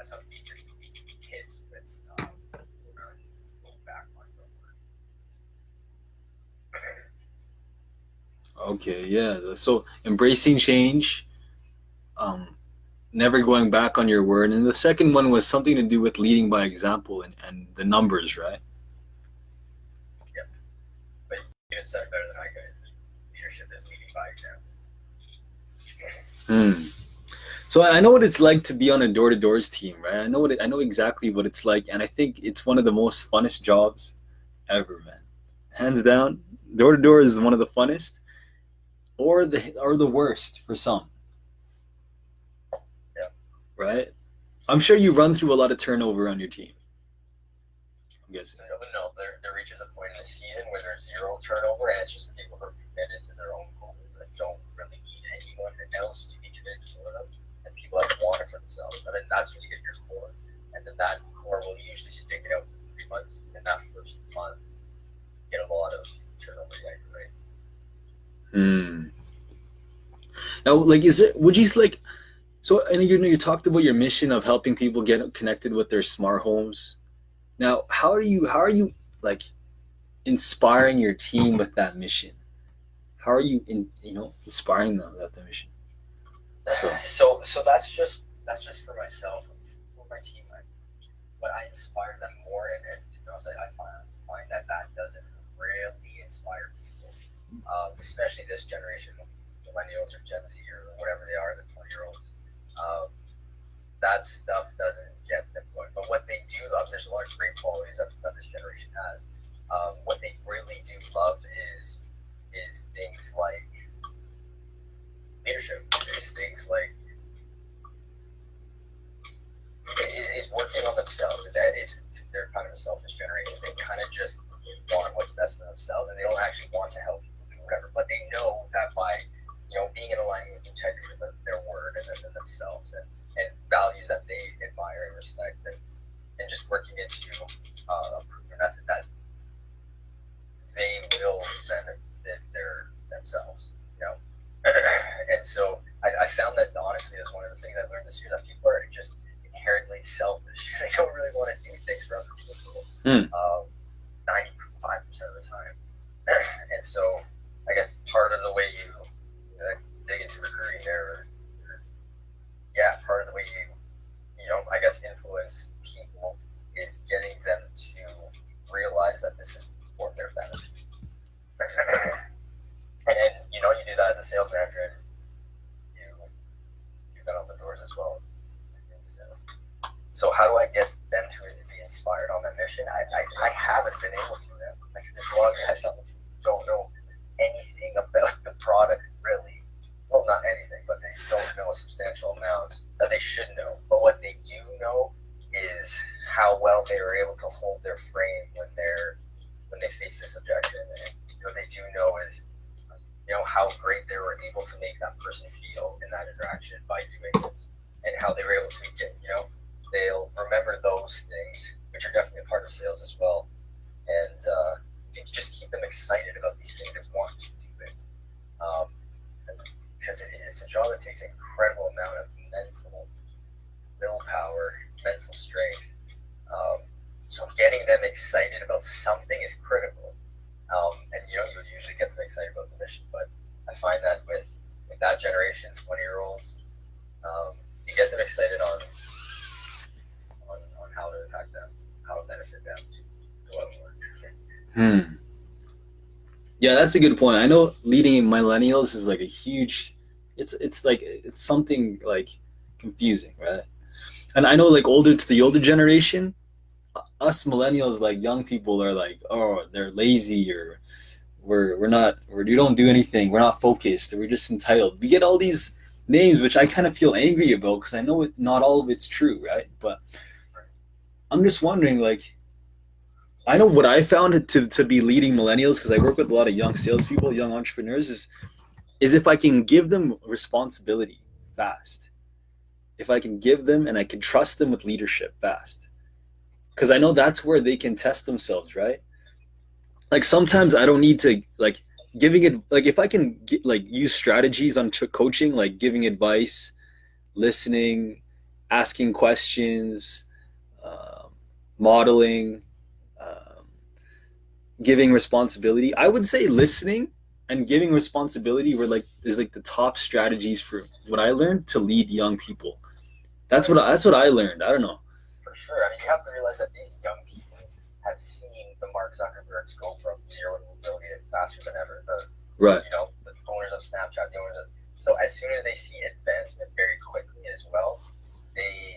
that's how it's easier to meet kids with going back on your word. Okay, yeah. So embracing change, um, never going back on your word. And the second one was something to do with leading by example and the numbers, right? Yeah, but you said it better than I could. Leadership is leading by example. Hmm. So I know what it's like to be on a door to doors team, right? I know exactly what it's like, and I think it's one of the most funnest jobs ever, man. Hands down, door to door is one of the funnest, or the worst for some, Yeah. right? I'm sure you run through a lot of turnover on your team. I'm guessing. No, there reaches a point in the season where there's zero turnover, and it's just the people who are committed to their own goals that don't really need anyone else to be committed for them, and people that want it for themselves. And then that's when you get your core, and then that core will usually stick it out for 3 months. In that first month, you get a lot of turnover, yeah, right? Hmm. Now, like, is it? Would you like? So, and you talked about your mission of helping people get connected with their smart homes. Now, how are you like inspiring your team with that mission? How are you inspiring them with that mission? So, So that's just for myself, for my team. But I inspire them more, and to be honest, I find that doesn't really inspire people, especially this generation, millennials or Gen Z or whatever they are, the 20-year-olds. Um, that stuff doesn't get them going. But what they do love, there's a lot of great qualities that this generation has. What they really do love is things like leadership. Is things like is working on themselves. They're kind of a selfish generation. They kind of just want what's best for themselves, and they don't actually want to help people do whatever. But they know that by being in alignment with integrity with their word and themselves and values that they admire and respect, and just working into a proven method that they will benefit themselves. And so I found that honestly is one of the things I learned this year, that people are just inherently selfish. They don't really want to do things for other people. 95% of the time. And so I guess part of the way you dig into recruiting there, part of the way I guess influence people is getting them to realize that this is for their benefit. And then you do that as a sales manager, and you do that on the doors as well. So how do I get them to be inspired on that mission? I haven't been able to. As long as some don't know anything about the product, really. Well, not anything, but they don't know a substantial amount that they should know. But what they do know is how well they are able to hold their frame when they face this objection. And what they do know is how great they were able to make that person feel in that interaction by doing this, and how they were able to get they'll remember those things, which are definitely a part of sales as well, and just keep them excited about these things and want to do it. Because it's a job that takes an incredible amount of mental willpower, mental strength. So getting them excited about something is critical. And you would usually get them excited about the mission, but I find that with that generation, 20-year-olds, you get them excited on how to impact them, how to benefit them to go out and work. Yeah, that's a good point. I know leading millennials is like a huge. It's something like confusing, right? And I know like the older generation, us millennials, like young people are like, oh, they're lazy, or we don't do anything, we're not focused, we're just entitled. We get all these names, which I kind of feel angry about because I know not all of it's true, right? But I'm just wondering, like, I know what I found to be leading millennials, because I work with a lot of young salespeople, young entrepreneurs, is if I can give them responsibility fast, if I can give them and I can trust them with leadership fast, because I know that's where they can test themselves, right? Like sometimes I don't need to like giving it, like if I can like use strategies on coaching, like giving advice, listening, asking questions, um, modeling, um, giving responsibility. I would say listening and giving responsibility were like is like the top strategies for what I learned to lead young people. That's what I learned. I don't know. For sure. I mean, you have to realize that these young people have seen the Mark Zuckerbergs go from 0 to a billion faster than ever. Right. The owners of Snapchat, the owners of, so as soon as they see advancement very quickly as well, they